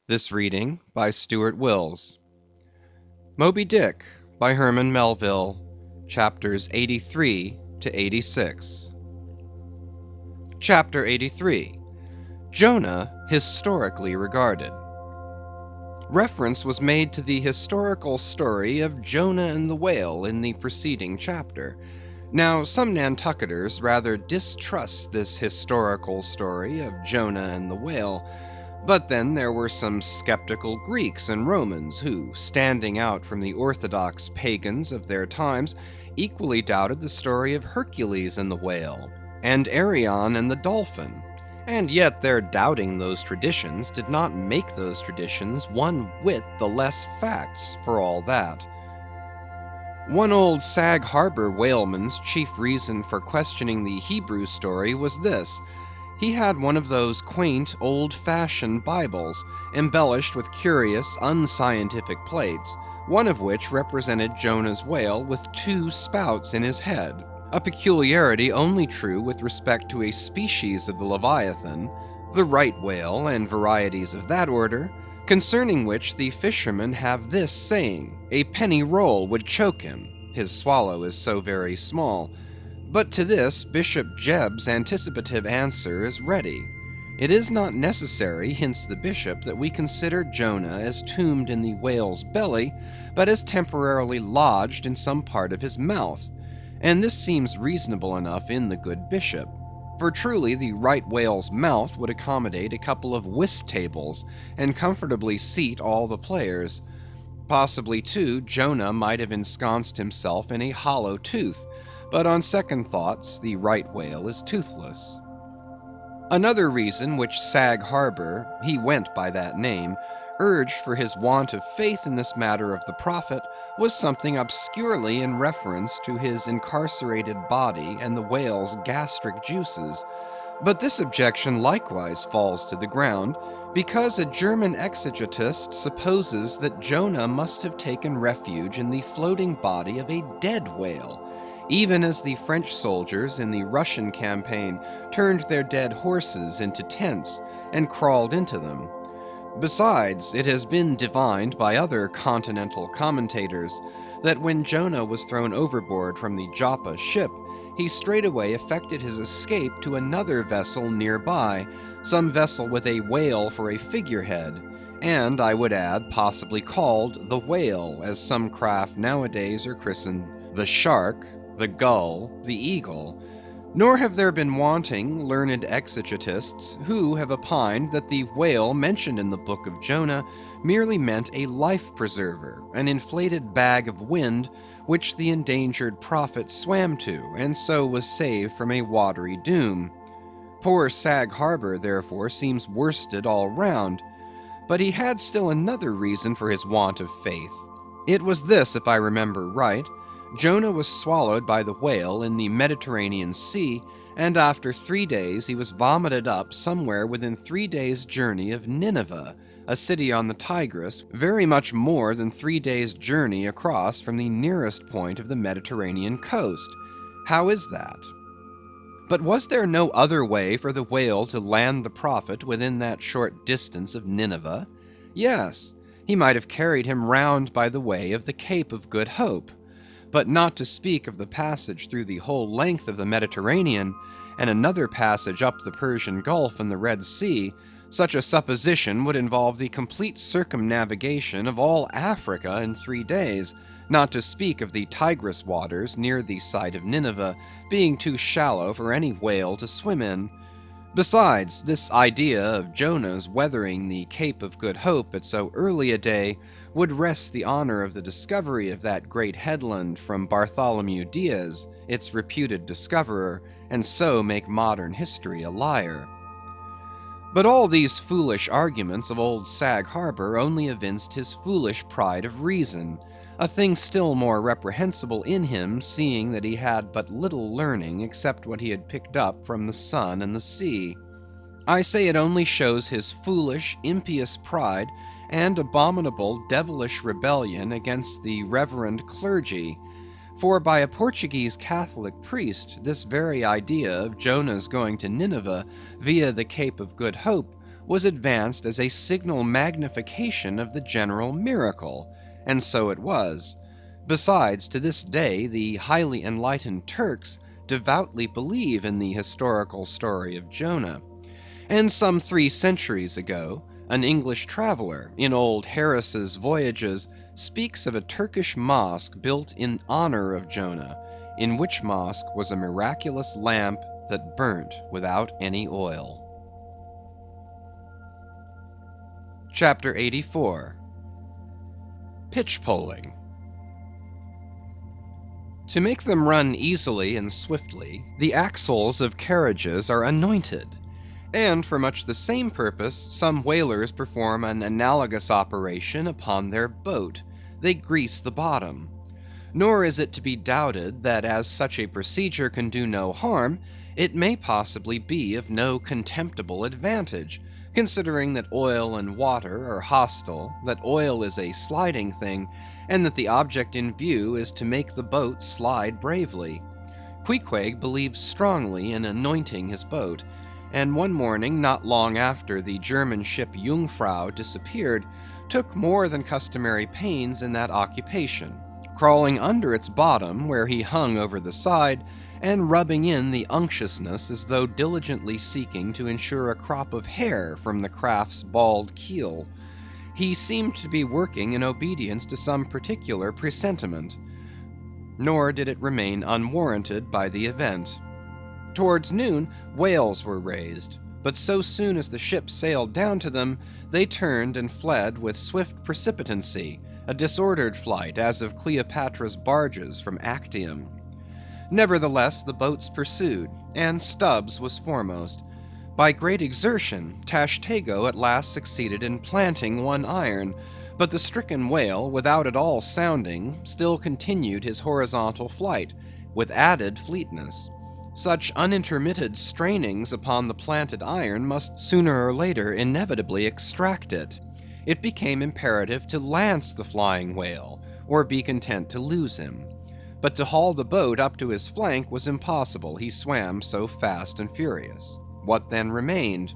This reading by Stuart Wills. Moby-Dick by Herman Melville, chapters 83 to 86. Chapter 83. Jonah Historically Regarded. Reference was made to the historical story of Jonah and the whale in the preceding chapter. Now, some Nantucketers rather distrust this historical story of Jonah and the whale. But then there were some skeptical Greeks and Romans who, standing out from the orthodox pagans of their times, equally doubted the story of Hercules and the whale, and Arion and the dolphin. And yet their doubting those traditions did not make those traditions one whit the less facts for all that. One old Sag Harbor whaleman's chief reason for questioning the Hebrew story was this. He had one of those quaint, old-fashioned Bibles, embellished with curious, unscientific plates, one of which represented Jonah's whale with two spouts in his head, a peculiarity only true with respect to a species of the Leviathan, the right whale, and varieties of that order, concerning which the fishermen have this saying, a penny roll would choke him, his swallow is so very small. But to this Bishop Jebb's anticipative answer is ready. It is not necessary, hints the bishop, that we consider Jonah as tombed in the whale's belly, but as temporarily lodged in some part of his mouth. And this seems reasonable enough in the good bishop. For truly the right whale's mouth would accommodate a couple of whist tables, and comfortably seat all the players. Possibly, too, Jonah might have ensconced himself in a hollow tooth, but on second thoughts, the right whale is toothless. Another reason which Sag Harbor, he went by that name, urged for his want of faith in this matter of the prophet was something obscurely in reference to his incarcerated body and the whale's gastric juices. But this objection likewise falls to the ground, because a German exegetist supposes that Jonah must have taken refuge in the floating body of a dead whale, even as the French soldiers in the Russian campaign turned their dead horses into tents and crawled into them. Besides, it has been divined by other continental commentators that when Jonah was thrown overboard from the Joppa ship, he straightway effected his escape to another vessel nearby, some vessel with a whale for a figurehead, and I would add, possibly called the Whale, as some craft nowadays are christened the Shark, the Gull, the Eagle. Nor have there been wanting learned exegetists who have opined that the whale mentioned in the book of Jonah merely meant a life preserver, an inflated bag of wind which the endangered prophet swam to, and so was saved from a watery doom. Poor Sag Harbor, therefore, seems worsted all round. But he had still another reason for his want of faith. It was this, if I remember right. Jonah was swallowed by the whale in the Mediterranean Sea, and after 3 days he was vomited up somewhere within 3 days' journey of Nineveh, a city on the Tigris, very much more than 3 days' journey across from the nearest point of the Mediterranean coast. How is that? But was there no other way for the whale to land the prophet within that short distance of Nineveh? Yes, he might have carried him round by the way of the Cape of Good Hope. But not to speak of the passage through the whole length of the Mediterranean, and another passage up the Persian Gulf and the Red Sea, such a supposition would involve the complete circumnavigation of all Africa in 3 days, not to speak of the Tigris waters near the site of Nineveh being too shallow for any whale to swim in. Besides, this idea of Jonah's weathering the Cape of Good Hope at so early a day would wrest the honor of the discovery of that great headland from Bartholomew Diaz, its reputed discoverer, and so make modern history a liar. But all these foolish arguments of old Sag Harbor only evinced his foolish pride of reason, a thing still more reprehensible in him, seeing that he had but little learning except what he had picked up from the sun and the sea. I say it only shows his foolish, impious pride and abominable, devilish rebellion against the reverend clergy. For by a Portuguese Catholic priest, this very idea of Jonah's going to Nineveh via the Cape of Good Hope was advanced as a signal magnification of the general miracle, and so it was. Besides, to this day, the highly enlightened Turks devoutly believe in the historical story of Jonah. And some 3 centuries ago, an English traveler, in old Harris's Voyages, speaks of a Turkish mosque built in honor of Jonah, in which mosque was a miraculous lamp that burnt without any oil. Chapter 84. Pitch-poling. To make them run easily and swiftly, the axles of carriages are anointed. And for much the same purpose, some whalers perform an analogous operation upon their boat. They grease the bottom. Nor is it to be doubted that as such a procedure can do no harm, it may possibly be of no contemptible advantage, considering that oil and water are hostile, that oil is a sliding thing, and that the object in view is to make the boat slide bravely. Queequeg believed strongly in anointing his boat, and one morning, not long after the German ship Jungfrau disappeared, took more than customary pains in that occupation, crawling under its bottom where he hung over the side, and rubbing in the unctuousness as though diligently seeking to ensure a crop of hair from the craft's bald keel. He seemed to be working in obedience to some particular presentiment. Nor did it remain unwarranted by the event. Towards noon, whales were raised, but so soon as the ship sailed down to them, they turned and fled with swift precipitancy, a disordered flight as of Cleopatra's barges from Actium. Nevertheless, the boats pursued, and Stubbs was foremost. By great exertion, Tashtego at last succeeded in planting one iron, but the stricken whale, without at all sounding, still continued his horizontal flight, with added fleetness. Such unintermitted strainings upon the planted iron must sooner or later inevitably extract it. It became imperative to lance the flying whale, or be content to lose him. But to haul the boat up to his flank was impossible, he swam so fast and furious. What then remained?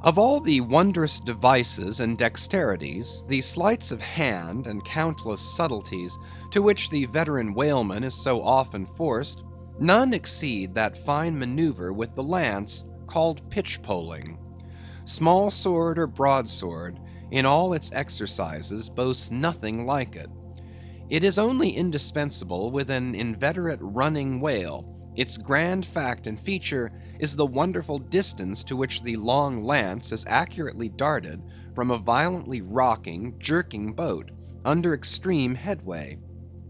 Of all the wondrous devices and dexterities, the sleights of hand and countless subtleties to which the veteran whaleman is so often forced, none exceed that fine maneuver with the lance, called pitch-poling. Small sword or broadsword, in all its exercises, boasts nothing like it. It is only indispensable with an inveterate running whale. Its grand fact and feature is the wonderful distance to which the long lance is accurately darted from a violently rocking, jerking boat, under extreme headway.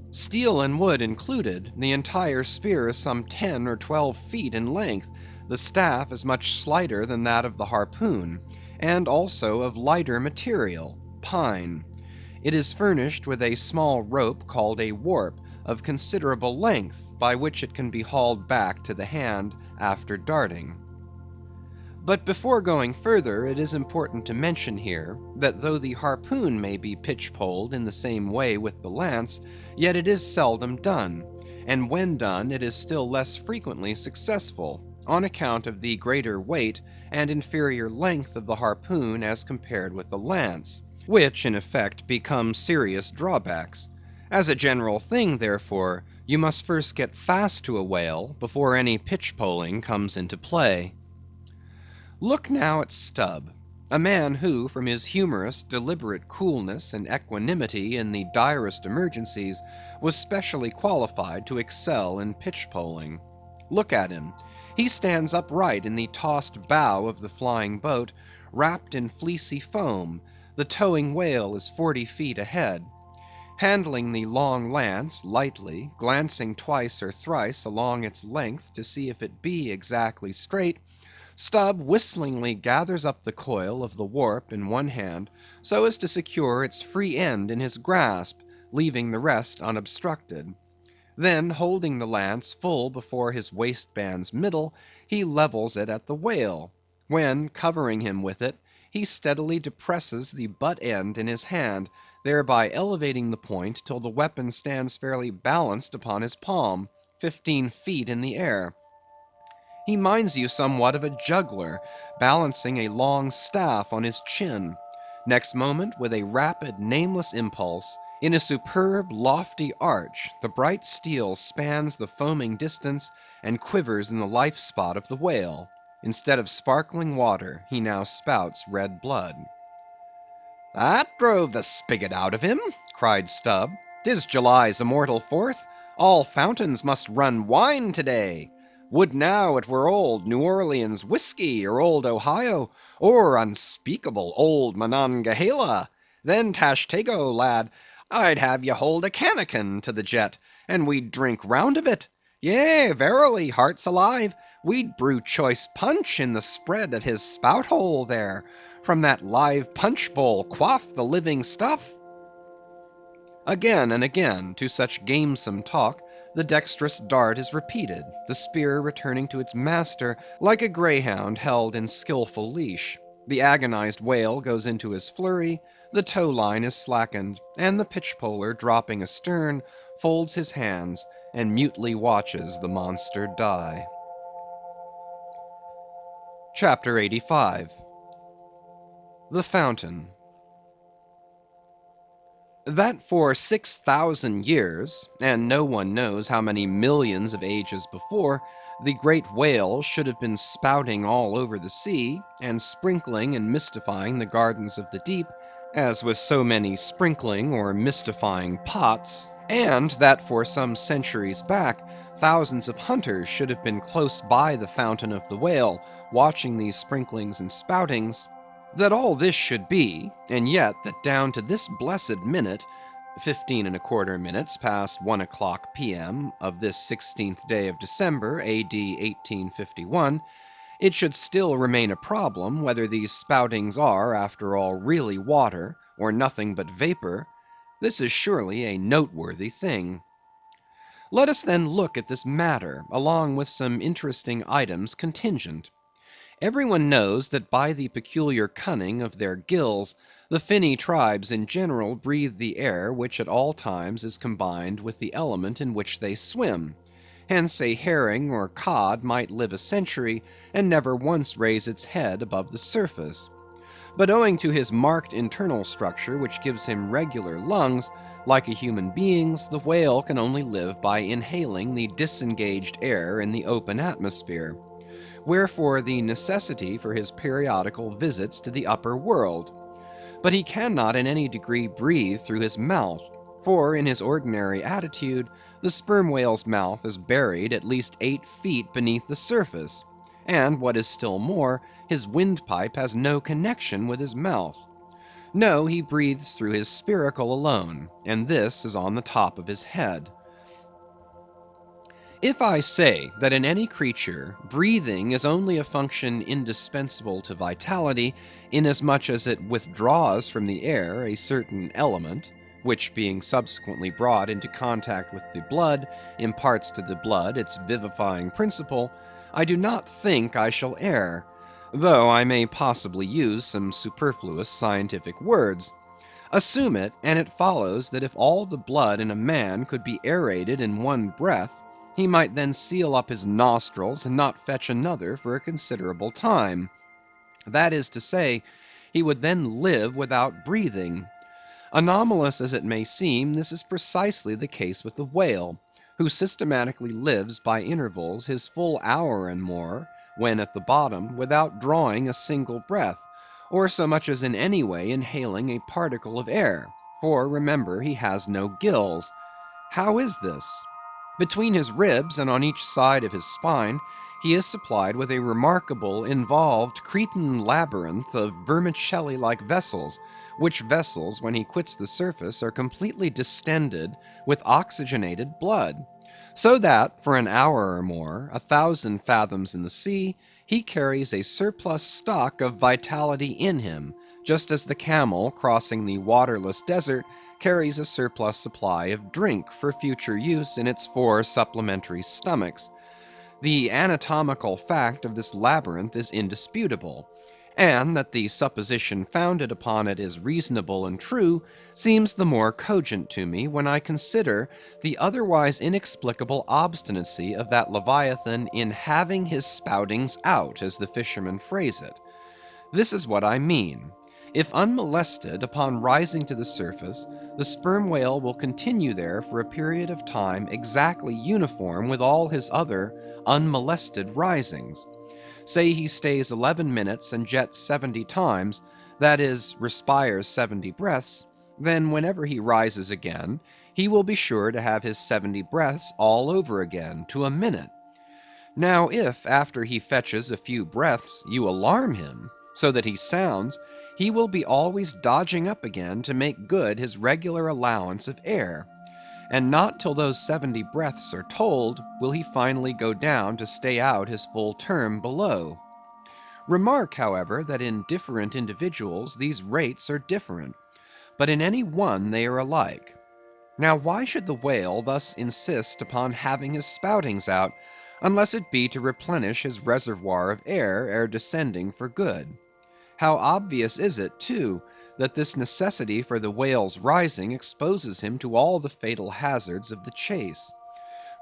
Steel and wood included, the entire spear is some 10 or 12 feet in length, the staff is much slighter than that of the harpoon, and also of lighter material, pine. It is furnished with a small rope called a warp, of considerable length, by which it can be hauled back to the hand after darting. But before going further, it is important to mention here, that though the harpoon may be pitch-poled in the same way with the lance, yet it is seldom done, and when done it is still less frequently successful, on account of the greater weight and inferior length of the harpoon as compared with the lance, which in effect become serious drawbacks. As a general thing, therefore, you must first get fast to a whale before any pitch-poling comes into play. Look now at Stubb, a man who, from his humorous, deliberate coolness and equanimity in the direst emergencies, was specially qualified to excel in pitch-poling. Look at him. He stands upright in the tossed bow of the flying boat, wrapped in fleecy foam. The towing whale is 40 feet ahead. Handling the long lance lightly, glancing twice or thrice along its length to see if it be exactly straight, Stubb whistlingly gathers up the coil of the warp in one hand, so as to secure its free end in his grasp, leaving the rest unobstructed. Then, holding the lance full before his waistband's middle, he levels it at the whale, when, covering him with it, he steadily depresses the butt end in his hand, thereby elevating the point till the weapon stands fairly balanced upon his palm, 15 feet in the air. He minds you somewhat of a juggler, balancing a long staff on his chin. Next moment, with a rapid, nameless impulse, in a superb, lofty arch, the bright steel spans the foaming distance, and quivers in the life spot of the whale. Instead of sparkling water, he now spouts red blood. "That drove the spigot out of him," cried Stubb. "'Tis July's immortal Fourth. All fountains must run wine to day. Would now it were old New Orleans whiskey, or old Ohio, or unspeakable old Monongahela. Then, Tashtego, lad, I'd have ye hold a cannikin to the jet, and we'd drink round of it. Yea, verily, hearts alive, we'd brew choice punch in the spread of his spout hole there. From that live punch bowl quaff the living stuff." Again and again, to such gamesome talk, the dexterous dart is repeated, the spear returning to its master like a greyhound held in skillful leash. The agonized whale goes into his flurry, the tow line is slackened, and the pitchpoler dropping astern, folds his hands, and mutely watches the monster die. Chapter 85. The Fountain. That for 6,000 years, and no one knows how many millions of ages before, the great whale should have been spouting all over the sea, and sprinkling and mystifying the gardens of the deep, as with so many sprinkling or mystifying pots, and that for some centuries back, thousands of hunters should have been close by the fountain of the whale, watching these sprinklings and spoutings; that all this should be, and yet that down to this blessed minute, 15¼ minutes past 1 o'clock P.M. of this 16th day of December, A.D. 1851, it should still remain a problem whether these spoutings are, after all, really water, or nothing but vapor, this is surely a noteworthy thing. Let us then look at this matter, along with some interesting items contingent. Every one knows that by the peculiar cunning of their gills, the finny tribes in general breathe the air which at all times is combined with the element in which they swim. Hence a herring or cod might live a century, and never once raise its head above the surface. But owing to his marked internal structure, which gives him regular lungs, like a human being's, the whale can only live by inhaling the disengaged air in the open atmosphere. Wherefore the necessity for his periodical visits to the upper world. But he cannot in any degree breathe through his mouth, for in his ordinary attitude, the sperm whale's mouth is buried at least 8 feet beneath the surface, and what is still more, his windpipe has no connection with his mouth. No, he breathes through his spiracle alone, and this is on the top of his head. If I say that in any creature, breathing is only a function indispensable to vitality, inasmuch as it withdraws from the air a certain element, which being subsequently brought into contact with the blood, imparts to the blood its vivifying principle, I do not think I shall err, though I may possibly use some superfluous scientific words. Assume it, and it follows that if all the blood in a man could be aerated in one breath, he might then seal up his nostrils and not fetch another for a considerable time. That is to say, he would then live without breathing. Anomalous as it may seem, this is precisely the case with the whale, who systematically lives by intervals his full hour and more, when at the bottom, without drawing a single breath, or so much as in any way inhaling a particle of air, for remember he has no gills. How is this? Between his ribs and on each side of his spine, he is supplied with a remarkable involved Cretan labyrinth of vermicelli-like vessels, which vessels, when he quits the surface, are completely distended with oxygenated blood; so that, for an hour or more, 1,000 fathoms in the sea, he carries a surplus stock of vitality in him, just as the camel crossing the waterless desert carries a surplus supply of drink for future use in its 4 supplementary stomachs. The anatomical fact of this labyrinth is indisputable, And that the supposition founded upon it is reasonable and true, seems the more cogent to me when I consider the otherwise inexplicable obstinacy of that Leviathan in having his spoutings out, as the fishermen phrase it. This is what I mean. If unmolested, upon rising to the surface, the sperm whale will continue there for a period of time exactly uniform with all his other unmolested risings. Say he stays 11 minutes and jets 70 times, that is, respires 70 breaths, then whenever he rises again, he will be sure to have his 70 breaths all over again, to a minute. Now if, after he fetches a few breaths, you alarm him, so that he sounds, he will be always dodging up again to make good his regular allowance of air. And not till those 70 breaths are told, will he finally go down to stay out his full term below. Remark, however, that in different individuals these rates are different, but in any one they are alike. Now why should the whale thus insist upon having his spoutings out, unless it be to replenish his reservoir of air ere descending for good? How obvious is it, too, that this necessity for the whale's rising exposes him to all the fatal hazards of the chase.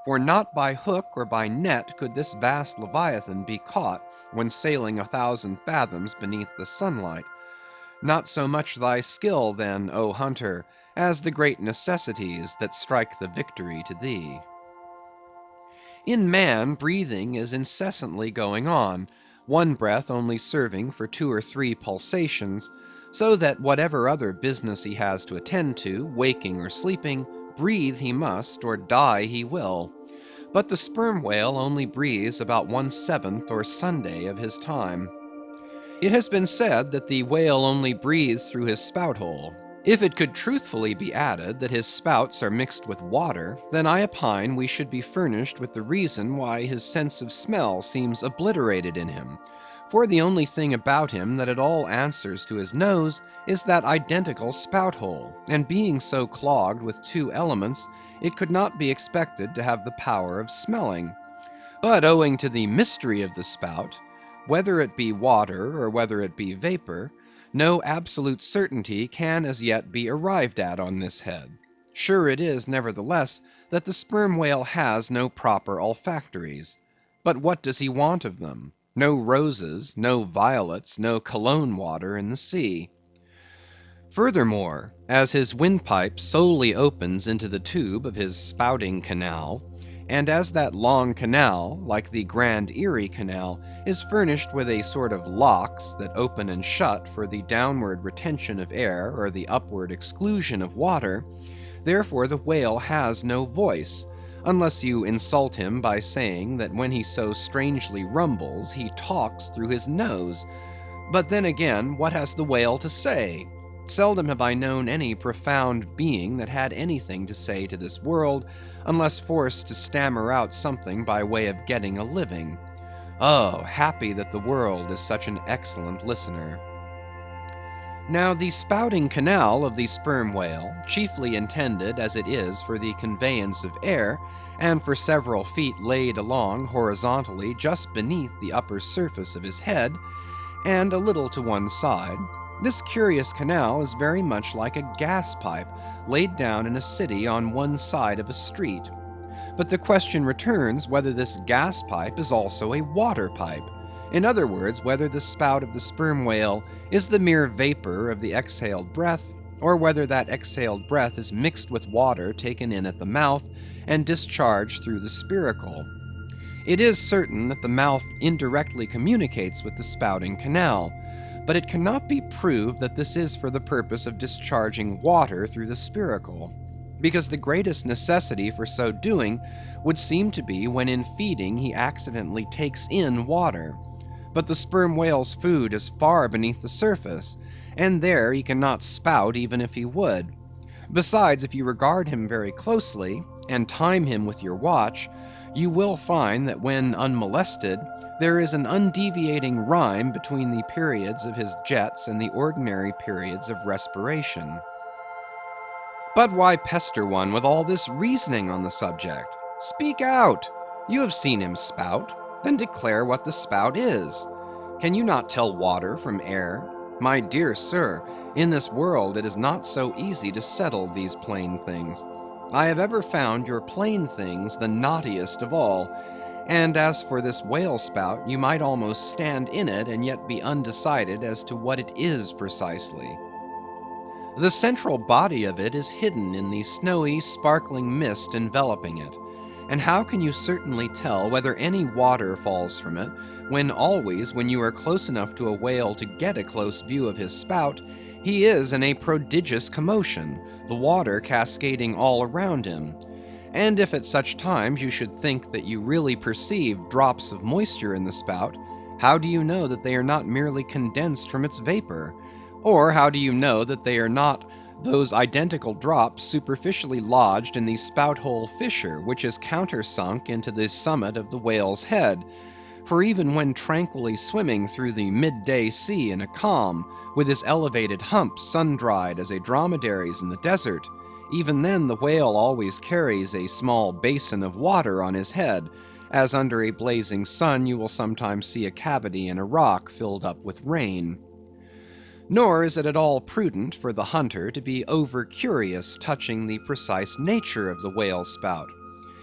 For not by hook or by net could this vast Leviathan be caught when sailing 1,000 fathoms beneath the sunlight. Not so much thy skill, then, O hunter, as the great necessities that strike the victory to thee. In man, breathing is incessantly going on, one breath only serving for 2 or 3 pulsations, so that whatever other business he has to attend to, waking or sleeping, breathe he must, or die he will. But the sperm whale only breathes about 1/7 or Sunday of his time. It has been said that the whale only breathes through his spout hole. If it could truthfully be added that his spouts are mixed with water, then I opine we should be furnished with the reason why his sense of smell seems obliterated in him. For the only thing about him that at all answers to his nose is that identical spout hole, and being so clogged with 2 elements, it could not be expected to have the power of smelling. But owing to the mystery of the spout, whether it be water or whether it be vapor, no absolute certainty can as yet be arrived at on this head. Sure it is, nevertheless, that the sperm whale has no proper olfactories. But what does he want of them? No roses, no violets, no cologne water in the sea. Furthermore, as his windpipe solely opens into the tube of his spouting canal, and as that long canal, like the Grand Erie Canal, is furnished with a sort of locks that open and shut for the downward retention of air or the upward exclusion of water, therefore the whale has no voice, unless you insult him by saying that when he so strangely rumbles, he talks through his nose. But then again, what has the whale to say? Seldom have I known any profound being that had anything to say to this world, unless forced to stammer out something by way of getting a living. Oh, happy that the world is such an excellent listener. Now the spouting canal of the sperm whale, chiefly intended as it is for the conveyance of air, and for several feet laid along horizontally just beneath the upper surface of his head, and a little to one side, this curious canal is very much like a gas pipe laid down in a city on one side of a street. But the question returns whether this gas pipe is also a water pipe. In other words, whether the spout of the sperm whale is the mere vapor of the exhaled breath, or whether that exhaled breath is mixed with water taken in at the mouth and discharged through the spiracle. It is certain that the mouth indirectly communicates with the spouting canal, but it cannot be proved that this is for the purpose of discharging water through the spiracle, because the greatest necessity for so doing would seem to be when in feeding he accidentally takes in water. But the sperm whale's food is far beneath the surface, and there he cannot spout even if he would. Besides, if you regard him very closely, and time him with your watch, you will find that when unmolested, there is an undeviating rhyme between the periods of his jets and the ordinary periods of respiration. But why pester one with all this reasoning on the subject? Speak out! You have seen him spout, then declare what the spout is. Can you not tell water from air? My dear sir, in this world it is not so easy to settle these plain things. I have ever found your plain things the knottiest of all, and as for this whale spout, you might almost stand in it and yet be undecided as to what it is precisely. The central body of it is hidden in the snowy, sparkling mist enveloping it. And how can you certainly tell whether any water falls from it, when always, when you are close enough to a whale to get a close view of his spout, he is in a prodigious commotion, the water cascading all around him? And if at such times you should think that you really perceive drops of moisture in the spout, how do you know that they are not merely condensed from its vapor? Or how do you know that they are not those identical drops superficially lodged in the spout hole fissure, which is countersunk into the summit of the whale's head? For even when tranquilly swimming through the midday sea in a calm, with his elevated hump sun-dried as a dromedary's in the desert, even then the whale always carries a small basin of water on his head, as under a blazing sun you will sometimes see a cavity in a rock filled up with rain. Nor is it at all prudent for the hunter to be over curious touching the precise nature of the whale spout.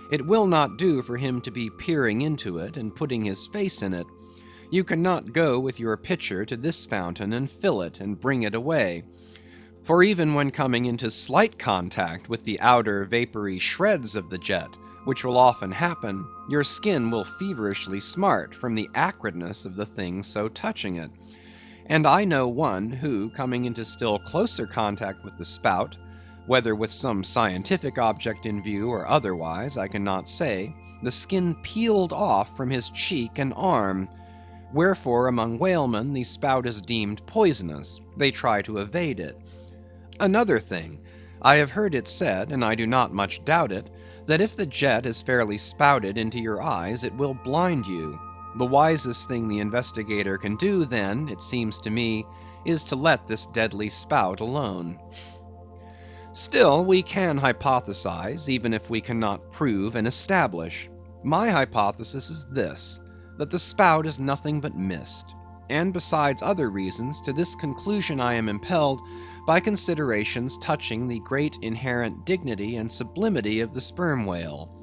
It will not do for him to be peering into it and putting his face in it. You cannot go with your pitcher to this fountain and fill it and bring it away. For even when coming into slight contact with the outer vapory shreds of the jet, which will often happen, your skin will feverishly smart from the acridness of the thing so touching it. And I know one who, coming into still closer contact with the spout, whether with some scientific object in view or otherwise, I cannot say, the skin peeled off from his cheek and arm. Wherefore among whalemen the spout is deemed poisonous. They try to evade it. Another thing, I have heard it said, and I do not much doubt it, that if the jet is fairly spouted into your eyes, it will blind you. The wisest thing the investigator can do then, it seems to me, is to let this deadly spout alone. Still, we can hypothesize, even if we cannot prove and establish. My hypothesis is this, that the spout is nothing but mist. And besides other reasons, to this conclusion I am impelled by considerations touching the great inherent dignity and sublimity of the sperm whale.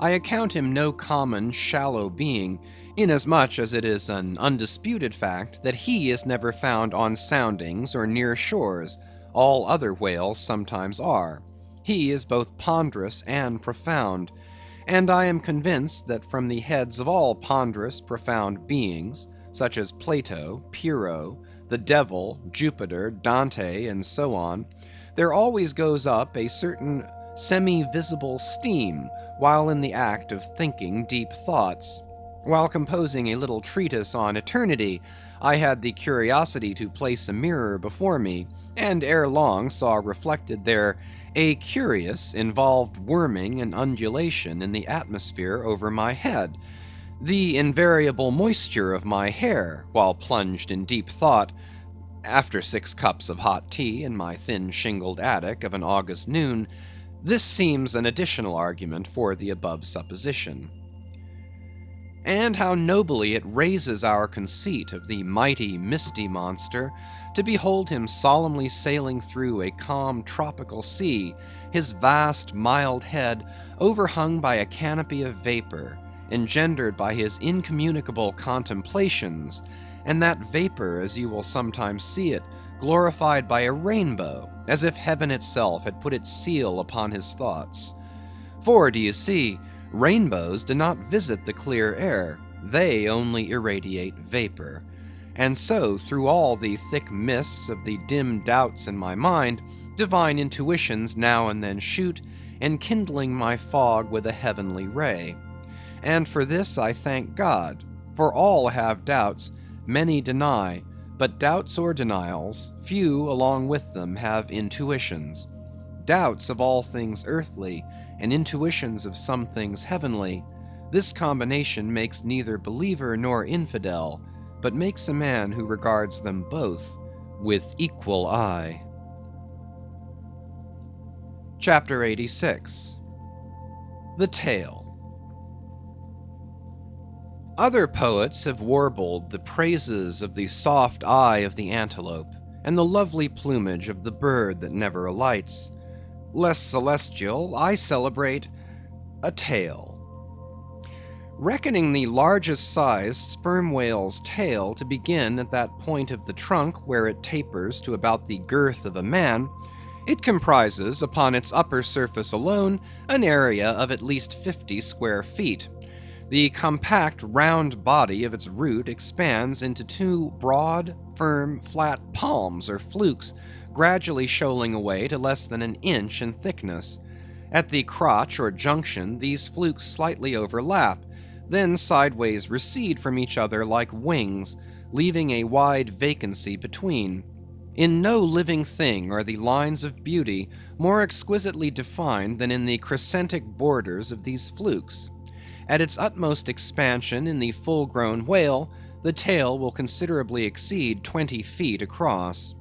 I account him no common shallow being, inasmuch as it is an undisputed fact that he is never found on soundings or near shores. All other whales sometimes are. He is both ponderous and profound. And I am convinced that from the heads of all ponderous, profound beings, such as Plato, Pyrrho, the devil, Jupiter, Dante, and so on, there always goes up a certain semi-visible steam while in the act of thinking deep thoughts. While composing a little treatise on eternity, I had the curiosity to place a mirror before me, and ere long saw reflected there a curious, involved worming and undulation in the atmosphere over my head. The invariable moisture of my hair, while plunged in deep thought, after 6 cups of hot tea in my thin shingled attic of an August noon, this seems an additional argument for the above supposition. And how nobly it raises our conceit of the mighty misty monster, to behold him solemnly sailing through a calm tropical sea, his vast mild head overhung by a canopy of vapor, engendered by his incommunicable contemplations, and that vapor, as you will sometimes see it, glorified by a rainbow, as if heaven itself had put its seal upon his thoughts. For, do you see, rainbows do not visit the clear air, they only irradiate vapor. And so, through all the thick mists of the dim doubts in my mind, divine intuitions now and then shoot, enkindling my fog with a heavenly ray. And for this I thank God, for all have doubts, many deny, but doubts or denials, few along with them have intuitions. Doubts of all things earthly, and intuitions of some things heavenly, this combination makes neither believer nor infidel, but makes a man who regards them both with equal eye. Chapter 86. The Tale. Other poets have warbled the praises of the soft eye of the antelope, and the lovely plumage of the bird that never alights. Less celestial, I celebrate a tail. Reckoning the largest sized sperm whale's tail to begin at that point of the trunk where it tapers to about the girth of a man, it comprises, upon its upper surface alone, an area of at least 50 square feet. The compact round body of its root expands into two broad, firm, flat palms or flukes, gradually shoaling away to less than an inch in thickness. At the crotch or junction, these flukes slightly overlap, then sideways recede from each other like wings, leaving a wide vacancy between. In no living thing are the lines of beauty more exquisitely defined than in the crescentic borders of these flukes. At its utmost expansion in the full-grown whale, the tail will considerably exceed 20 feet across.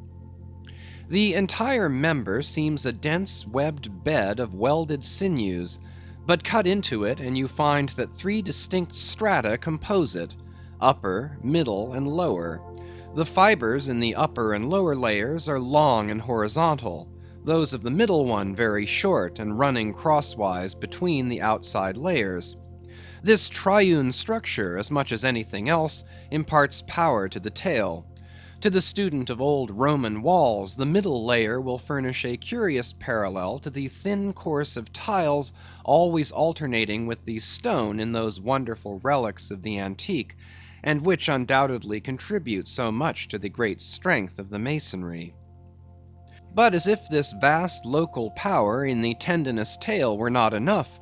The entire member seems a dense webbed bed of welded sinews, but cut into it and you find that three distinct strata compose it: upper, middle, and lower. The fibers in the upper and lower layers are long and horizontal, those of the middle one very short and running crosswise between the outside layers. This triune structure, as much as anything else, imparts power to the tail. To the student of old Roman walls, the middle layer will furnish a curious parallel to the thin course of tiles always alternating with the stone in those wonderful relics of the antique, and which undoubtedly contribute so much to the great strength of the masonry. But as if this vast local power in the tendinous tail were not enough,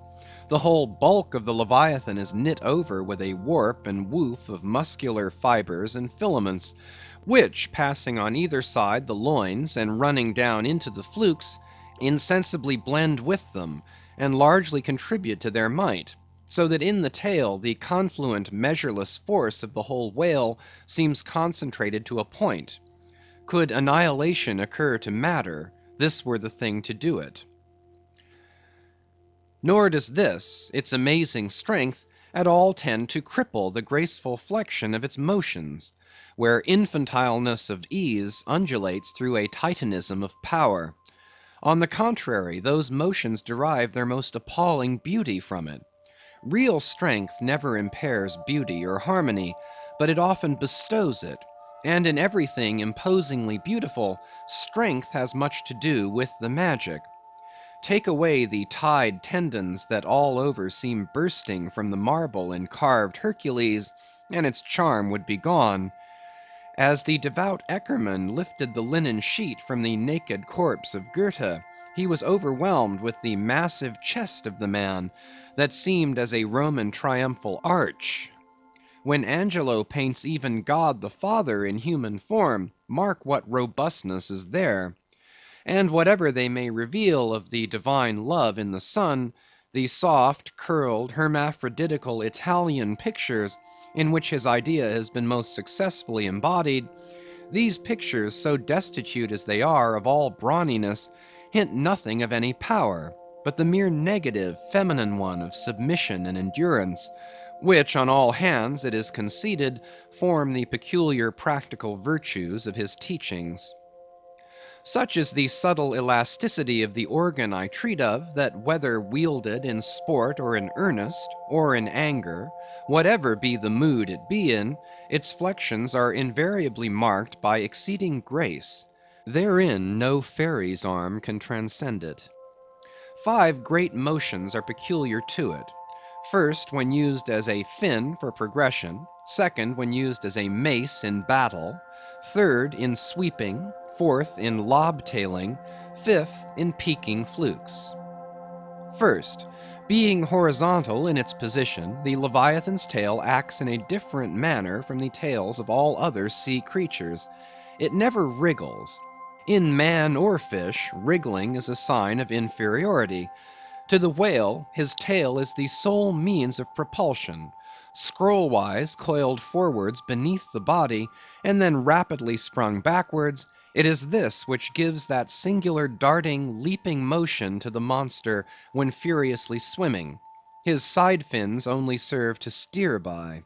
the whole bulk of the Leviathan is knit over with a warp and woof of muscular fibers and filaments, which, passing on either side the loins and running down into the flukes, insensibly blend with them, and largely contribute to their might; so that in the tail the confluent measureless force of the whole whale seems concentrated to a point. Could annihilation occur to matter, this were the thing to do it. Nor does this, its amazing strength, at all tend to cripple the graceful flexion of its motions, where infantileness of ease undulates through a Titanism of power. On the contrary, those motions derive their most appalling beauty from it. Real strength never impairs beauty or harmony, but it often bestows it; and in everything imposingly beautiful, strength has much to do with the magic. Take away the tied tendons that all over seem bursting from the marble in carved Hercules, and its charm would be gone. As the devout Eckermann lifted the linen sheet from the naked corpse of Goethe, he was overwhelmed with the massive chest of the man, that seemed as a Roman triumphal arch. When Angelo paints even God the Father in human form, mark what robustness is there. And whatever they may reveal of the divine love in the Son, the soft, curled, hermaphroditical Italian pictures, in which his idea has been most successfully embodied, these pictures, so destitute as they are of all brawniness, hint nothing of any power, but the mere negative, feminine one of submission and endurance, which on all hands, it is conceded, form the peculiar practical virtues of his teachings. Such is the subtle elasticity of the organ I treat of, that whether wielded in sport or in earnest, or in anger, whatever be the mood it be in, its flexions are invariably marked by exceeding grace. Therein no fairy's arm can transcend it. 5 great motions are peculiar to it. First, when used as a fin for progression; second, when used as a mace in battle; third, in sweeping; fourth, in lob-tailing; fifth, in peaking flukes. First, being horizontal in its position, the Leviathan's tail acts in a different manner from the tails of all other sea creatures. It never wriggles. In man or fish, wriggling is a sign of inferiority. To the whale, his tail is the sole means of propulsion. Scroll-wise coiled forwards beneath the body, and then rapidly sprung backwards, it is this which gives that singular darting, leaping motion to the monster when furiously swimming. His side fins only serve to steer by.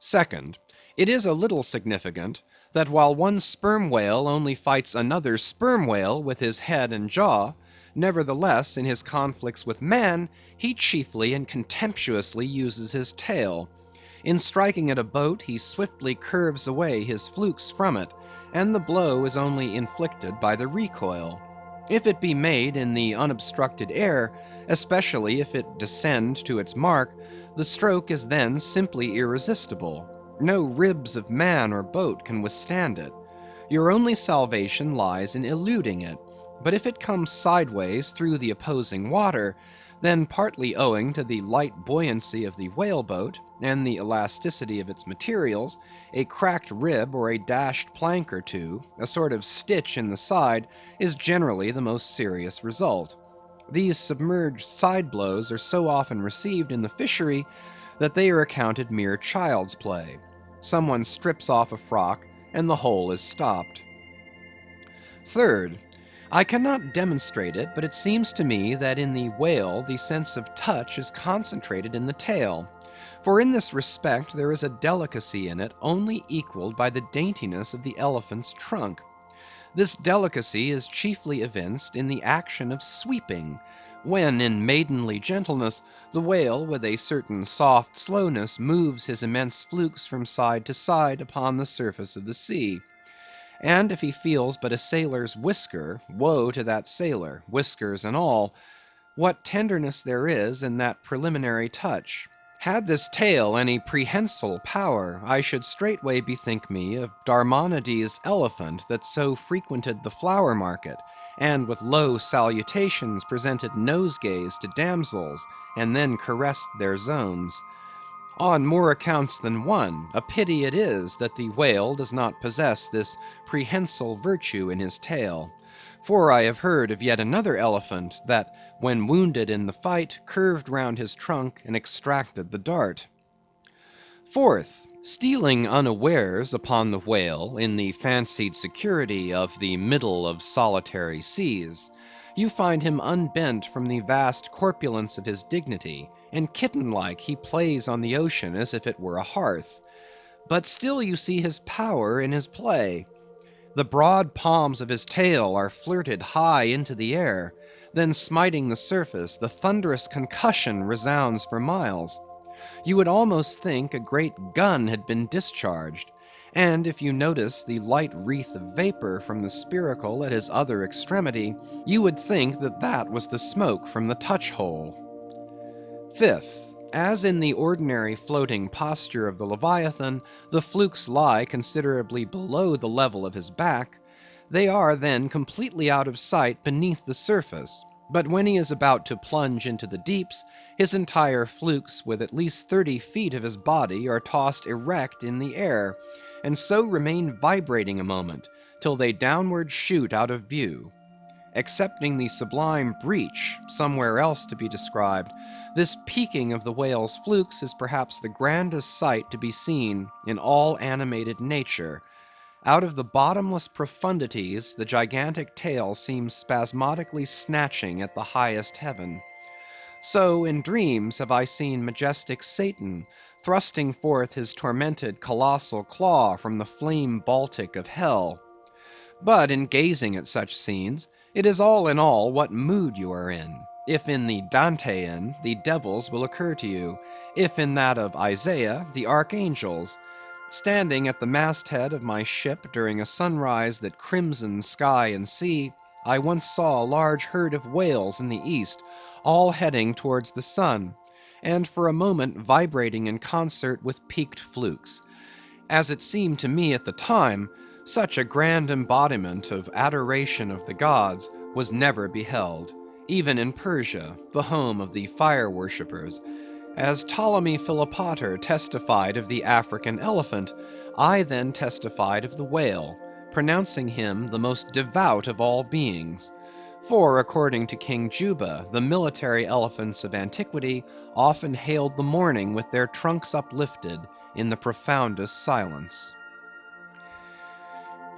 Second, it is a little significant that while one sperm whale only fights another sperm whale with his head and jaw, nevertheless in his conflicts with man, he chiefly and contemptuously uses his tail. In striking at a boat, he swiftly curves away his flukes from it, and the blow is only inflicted by the recoil. If it be made in the unobstructed air, especially if it descend to its mark, the stroke is then simply irresistible. No ribs of man or boat can withstand it. Your only salvation lies in eluding it. But if it comes sideways through the opposing water, then partly owing to the light buoyancy of the whale boat, and the elasticity of its materials, a cracked rib or a dashed plank or two, a sort of stitch in the side, is generally the most serious result. These submerged side blows are so often received in the fishery, that they are accounted mere child's play. Someone strips off a frock, and the hole is stopped. Third, I cannot demonstrate it, but it seems to me that in the whale the sense of touch is concentrated in the tail. For in this respect there is a delicacy in it only equalled by the daintiness of the elephant's trunk. This delicacy is chiefly evinced in the action of sweeping, when in maidenly gentleness the whale with a certain soft slowness moves his immense flukes from side to side upon the surface of the sea. And if he feels but a sailor's whisker, woe to that sailor, whiskers and all. What tenderness there is in that preliminary touch! Had this tail any prehensile power, I should straightway bethink me of Darmonides' elephant that so frequented the flower market, and with low salutations presented nosegays to damsels, and then caressed their zones. On more accounts than one, a pity it is that the whale does not possess this prehensile virtue in his tail. For I have heard of yet another elephant, that when wounded in the fight, curved round his trunk and extracted the dart. Fourth, stealing unawares upon the whale in the fancied security of the middle of solitary seas, you find him unbent from the vast corpulence of his dignity, and kitten-like he plays on the ocean as if it were a hearth. But still you see his power in his play. The broad palms of his tail are flirted high into the air, then smiting the surface, the thunderous concussion resounds for miles. You would almost think a great gun had been discharged, and if you notice the light wreath of vapor from the spiracle at his other extremity, you would think that that was the smoke from the touch-hole. Fifth, as in the ordinary floating posture of the Leviathan, the flukes lie considerably below the level of his back, they are then completely out of sight beneath the surface. But when he is about to plunge into the deeps, his entire flukes with at least 30 feet of his body are tossed erect in the air, and so remain vibrating a moment, till they downward shoot out of view. Excepting the sublime breach, somewhere else to be described, this peaking of the whale's flukes is perhaps the grandest sight to be seen in all animated nature. Out of the bottomless profundities, the gigantic tail seems spasmodically snatching at the highest heaven. So in dreams have I seen majestic Satan thrusting forth his tormented colossal claw from the flame Baltic of hell. But in gazing at such scenes, it is all in all what mood you are in. If in the Dantean, the devils will occur to you; if in that of Isaiah, the archangels. Standing at the masthead of my ship during a sunrise that crimsoned sky and sea, I once saw a large herd of whales in the east, all heading towards the sun, and for a moment vibrating in concert with peaked flukes. As it seemed to me at the time, such a grand embodiment of adoration of the gods was never beheld, even in Persia, the home of the fire worshippers. As Ptolemy Philopater testified of the African elephant, I then testified of the whale, pronouncing him the most devout of all beings. For according to King Juba, the military elephants of antiquity often hailed the morning with their trunks uplifted in the profoundest silence.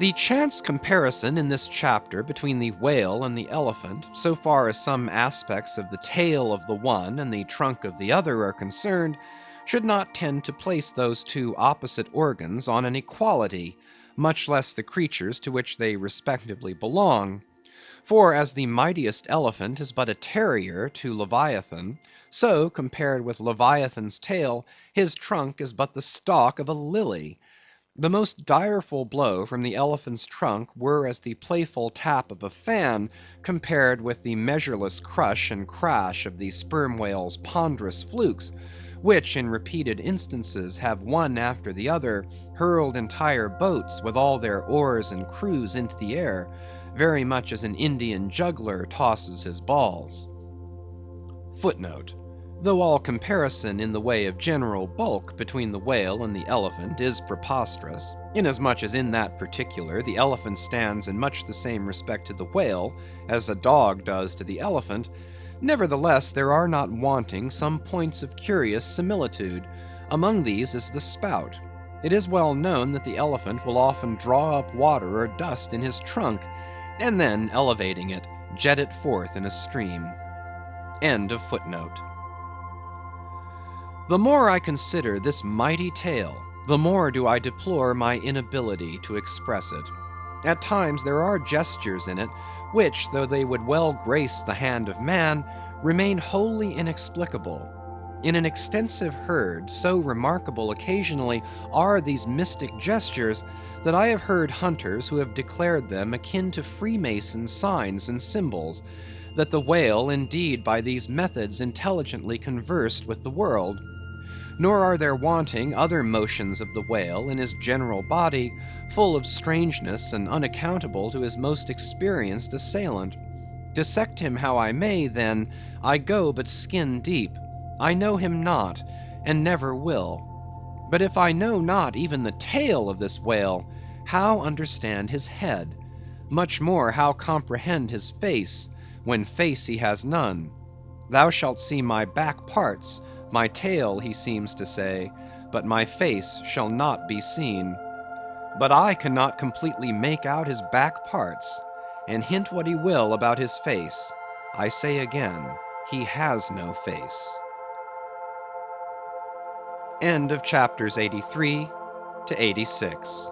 The chance comparison in this chapter between the whale and the elephant, so far as some aspects of the tail of the one and the trunk of the other are concerned, should not tend to place those two opposite organs on an equality, much less the creatures to which they respectively belong. For as the mightiest elephant is but a terrier to Leviathan, so, compared with Leviathan's tail, his trunk is but the stalk of a lily. The most direful blow from the elephant's trunk were as the playful tap of a fan, compared with the measureless crush and crash of the sperm whale's ponderous flukes, which in repeated instances have one after the other hurled entire boats with all their oars and crews into the air, very much as an Indian juggler tosses his balls. Footnote: Though all comparison in the way of general bulk between the whale and the elephant is preposterous, inasmuch as in that particular the elephant stands in much the same respect to the whale as a dog does to the elephant, nevertheless there are not wanting some points of curious similitude. Among these is the spout. It is well known that the elephant will often draw up water or dust in his trunk, and then elevating it, jet it forth in a stream. End of footnote. The more I consider this mighty tail, the more do I deplore my inability to express it. At times there are gestures in it, which, though they would well grace the hand of man, remain wholly inexplicable. In an extensive herd, so remarkable occasionally are these mystic gestures, that I have heard hunters who have declared them akin to Freemason signs and symbols, that the whale indeed by these methods intelligently conversed with the world. Nor are there wanting other motions of the whale in his general body, full of strangeness and unaccountable to his most experienced assailant. Dissect him how I may, then, I go but skin deep. I know him not, and never will. But if I know not even the tail of this whale, how understand his head? Much more how comprehend his face, when face he has none? Thou shalt see my back parts, my tail, he seems to say, but my face shall not be seen. But I cannot completely make out his back parts, and hint what he will about his face, I say again, he has no face. End of chapters 83 to 86.